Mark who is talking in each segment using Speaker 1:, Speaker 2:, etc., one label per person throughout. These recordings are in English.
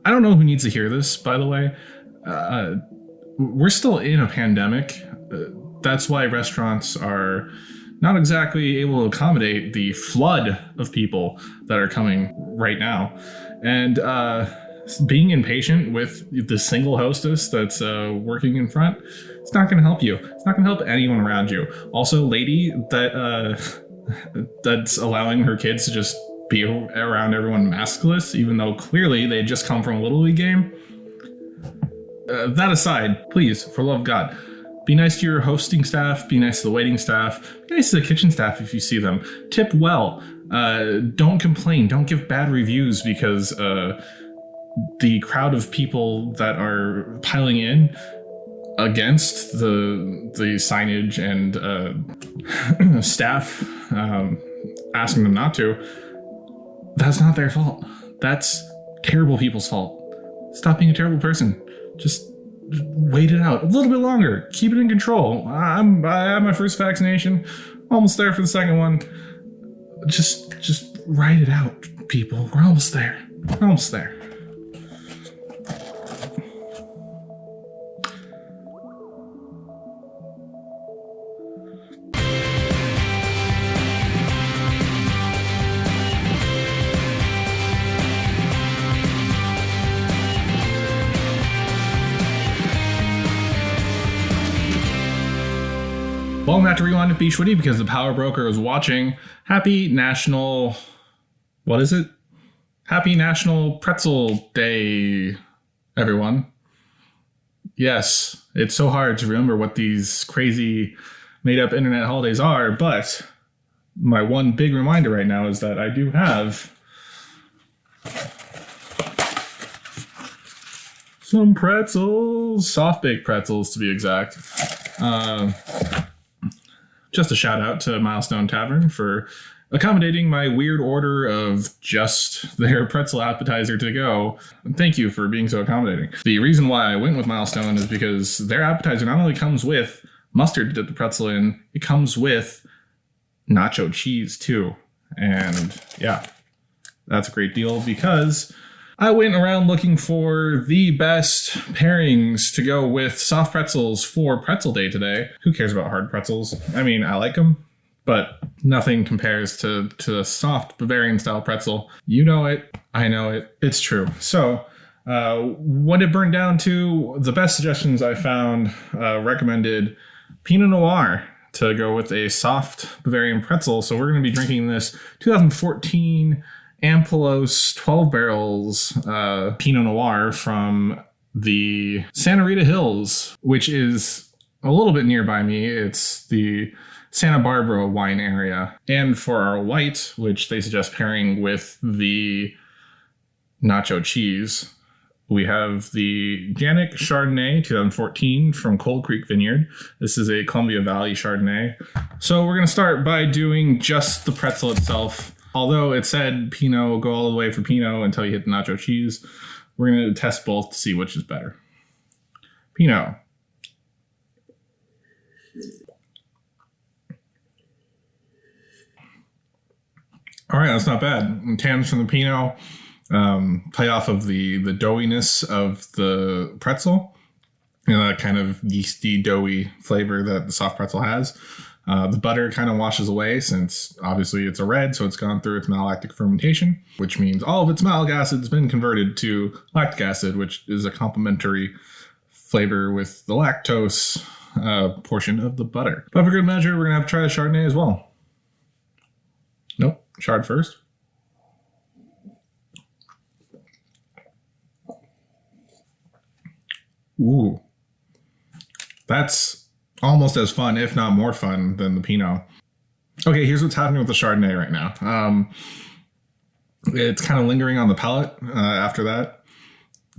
Speaker 1: I don't know who needs to hear this, by the way. We're still in a pandemic. That's why restaurants are not exactly able to accommodate the flood of people that are coming right now. And being impatient with the single hostess that's working in front, it's not going to help you. It's not going to help anyone around you. Also, lady that's allowing her kids to just be around everyone maskless, even though clearly they just come from a Little League game. That aside, please, for love of God, be nice to your hosting staff, be nice to the waiting staff, be nice to the kitchen staff if you see them. Tip well. Don't complain. Don't give bad reviews because the crowd of people that are piling in against the signage and staff asking them not to, that's not their fault. That's terrible people's fault. Stop being a terrible person. Just wait it out a little bit longer. Keep it in control. I had my first vaccination. Almost there for the second one. Just write it out, people. We're almost there. We're almost there. Welcome back to Rewind with bschwitty because the power broker is watching. Happy National... What is it? Happy National Pretzel Day, everyone. Yes, it's so hard to remember what these crazy made-up internet holidays are, but my one big reminder right now is that I do have some pretzels, soft-baked pretzels to be exact. Just a shout out to Milestone Tavern for accommodating my weird order of just their pretzel appetizer to go. Thank you for being so accommodating. The reason why I went with Milestone is because their appetizer not only comes with mustard to dip the pretzel in, it comes with nacho cheese too. And yeah, that's a great deal because I went around looking for the best pairings to go with soft pretzels for Pretzel Day today. Who cares about hard pretzels? I mean, I like them, but nothing compares to a soft Bavarian style pretzel. You know it. I know it. It's true. So what it burned down to, the best suggestions I found recommended Pinot Noir to go with a soft Bavarian pretzel. So we're going to be drinking this 2014 Ampelos 12 barrels Pinot Noir from the Santa Rita Hills, which is a little bit nearby me. It's the Santa Barbara wine area. And for our white, which they suggest pairing with the nacho cheese, we have the Januik Chardonnay 2014 from Cold Creek Vineyard. This is a Columbia Valley Chardonnay. So we're going to start by doing just the pretzel itself. Although it said Pinot, go all the way for Pinot until you hit the nacho cheese, we're going to test both to see which is better. Pinot. All right, that's not bad. Tannins from the Pinot play off of the doughiness of the pretzel. You know, that kind of yeasty, doughy flavor that the soft pretzel has. The butter kind of washes away since obviously it's a red, so it's gone through its malolactic fermentation, which means all of its malic acid has been converted to lactic acid, which is a complementary flavor with the lactose portion of the butter. But for good measure, we're going to have to try the Chardonnay as well. Nope, Chard first. Ooh, that's almost as fun, if not more fun, than the Pinot. Okay, here's what's happening with the Chardonnay right now. It's kind of lingering on the palate after that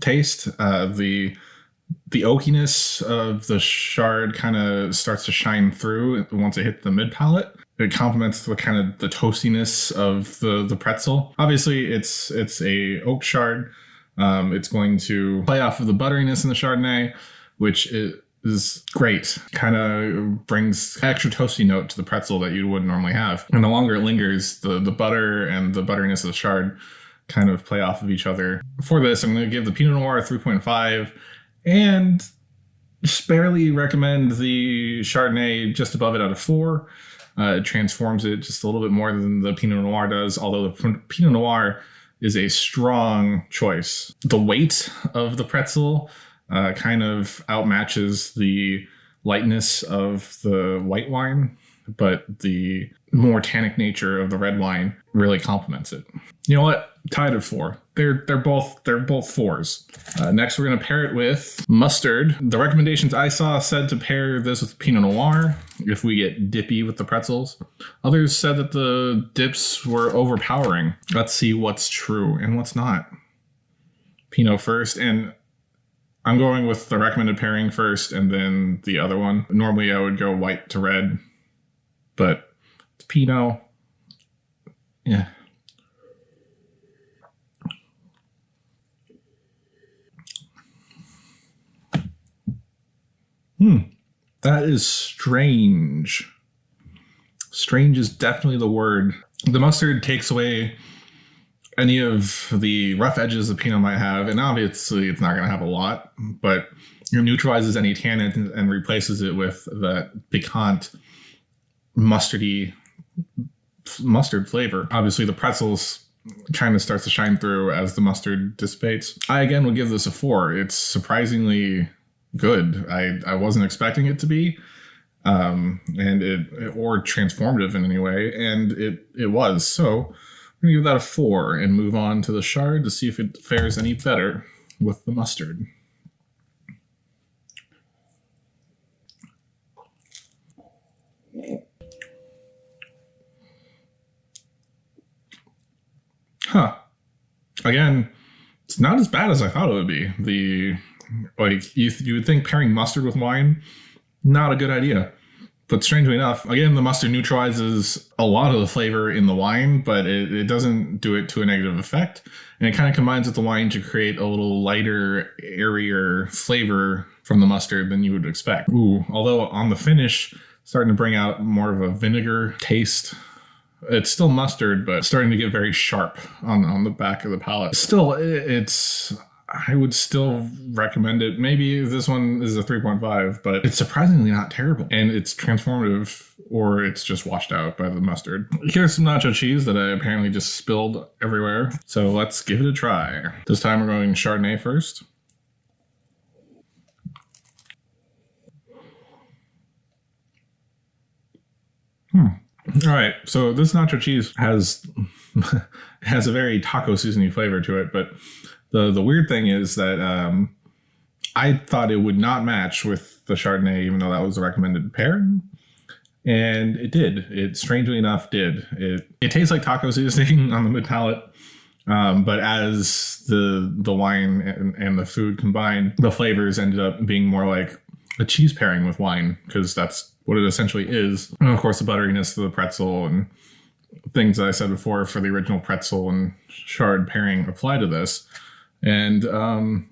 Speaker 1: taste. The oakiness of the Chard kind of starts to shine through once it hits the mid palate. It complements the kind of the toastiness of the pretzel. Obviously, it's a oak Chard. It's going to play off of the butteriness in the Chardonnay, which is great. Kind of brings extra toasty note to the pretzel that you wouldn't normally have. And the longer it lingers, the butter and the butteriness of the Chard kind of play off of each other. For this, I'm going to give the Pinot Noir a 3.5 and just barely recommend the Chardonnay just above it out of 4. It transforms it just a little bit more than the Pinot Noir does, although the Pinot Noir is a strong choice. The weight of the pretzel kind of outmatches the lightness of the white wine, but the more tannic nature of the red wine really complements it. You know what? Tied at 4. They're both 4s. Next, we're going to pair it with mustard. The recommendations I saw said to pair this with Pinot Noir if we get dippy with the pretzels. Others said that the dips were overpowering. Let's see what's true and what's not. Pinot first, and I'm going with the recommended pairing first and then the other one. Normally I would go white to red, but it's Pinot. Yeah. That is strange. Strange is definitely the word. The mustard takes away any of the rough edges the Pinot might have, and obviously it's not going to have a lot, but it neutralizes any tannin and replaces it with that piquant, mustardy mustard flavor. Obviously the pretzels kind of starts to shine through as the mustard dissipates. I again would give this a 4. It's surprisingly good. I wasn't expecting it to be, and or transformative in any way, and it was. So I'm gonna give that a 4 and move on to the Chard to see if it fares any better with the mustard. Again, it's not as bad as I thought it would be. You would think pairing mustard with wine, not a good idea. But strangely enough, again, the mustard neutralizes a lot of the flavor in the wine, but it doesn't do it to a negative effect. And it kind of combines with the wine to create a little lighter, airier flavor from the mustard than you would expect. Although on the finish, starting to bring out more of a vinegar taste. It's still mustard, but starting to get very sharp on the back of the palate. Still, I would still recommend it. Maybe this one is a 3.5, but it's surprisingly not terrible. And it's transformative, or it's just washed out by the mustard. Here's some nacho cheese that I apparently just spilled everywhere. So let's give it a try. This time we're going Chardonnay first. All right, so this nacho cheese has a very taco seasoning flavor to it, but the weird thing is that I thought it would not match with the Chardonnay, even though that was the recommended pairing, and it did. It strangely enough did. It tastes like taco seasoning on the mid palate, but as the wine and the food combined, the flavors ended up being more like a cheese pairing with wine, because that's what it essentially is. And of course, the butteriness of the pretzel and things that I said before for the original pretzel and Chard pairing apply to this. And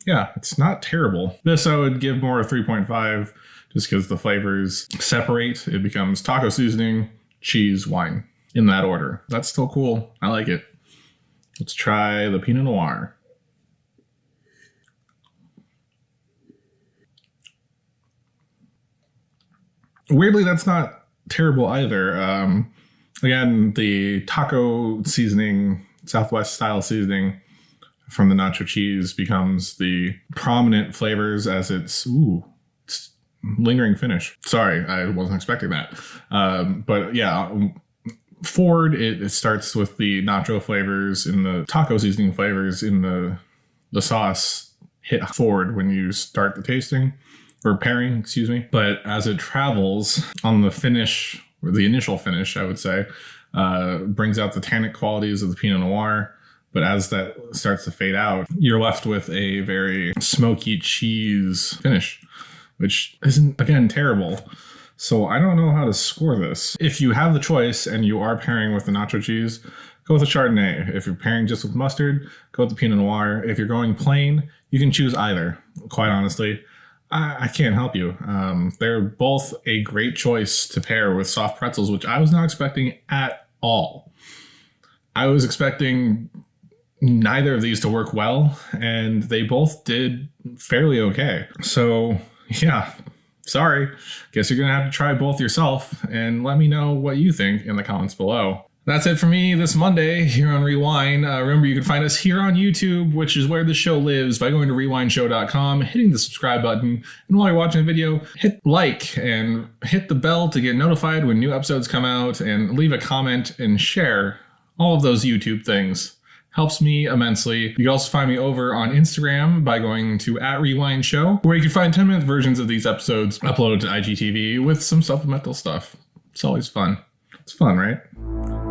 Speaker 1: yeah, it's not terrible. This I would give more a 3.5 just because the flavors separate. It becomes taco seasoning, cheese, wine in that order. That's still cool. I like it. Let's try the Pinot Noir. Weirdly, that's not terrible either. Again, the taco seasoning, Southwest style seasoning from the nacho cheese becomes the prominent flavors as it's lingering finish. Sorry, I wasn't expecting that. But yeah, forward, it starts with the nacho flavors and the taco seasoning flavors in the sauce hit forward when you start the tasting. Or pairing, excuse me. But as it travels on the finish, or the initial finish, I would say, brings out the tannic qualities of the Pinot Noir. But as that starts to fade out, you're left with a very smoky cheese finish, which isn't, again, terrible. So I don't know how to score this. If you have the choice and you are pairing with the nacho cheese, go with the Chardonnay. If you're pairing just with mustard, go with the Pinot Noir. If you're going plain, you can choose either, quite honestly. I can't help you. They're both a great choice to pair with soft pretzels, which I was not expecting at all. I was expecting neither of these to work well, and they both did fairly okay. So yeah, sorry. Guess you're gonna have to try both yourself, and let me know what you think in the comments below. That's it for me this Monday here on Rewind. Remember, you can find us here on YouTube, which is where the show lives, by going to rewindshow.com, hitting the subscribe button, and while you're watching the video, hit like and hit the bell to get notified when new episodes come out, and leave a comment and share. All of those YouTube things. Helps me immensely. You can also find me over on Instagram by going to @RewindShow, where you can find 10-minute versions of these episodes uploaded to IGTV with some supplemental stuff. It's always fun. It's fun, right?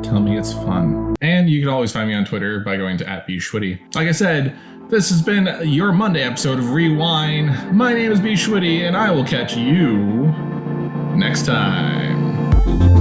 Speaker 1: Tell me it's fun. And you can always find me on Twitter by going to @bschwitty. Like I said, this has been your Monday episode of Rewind. My name is bschwitty, and I will catch you next time.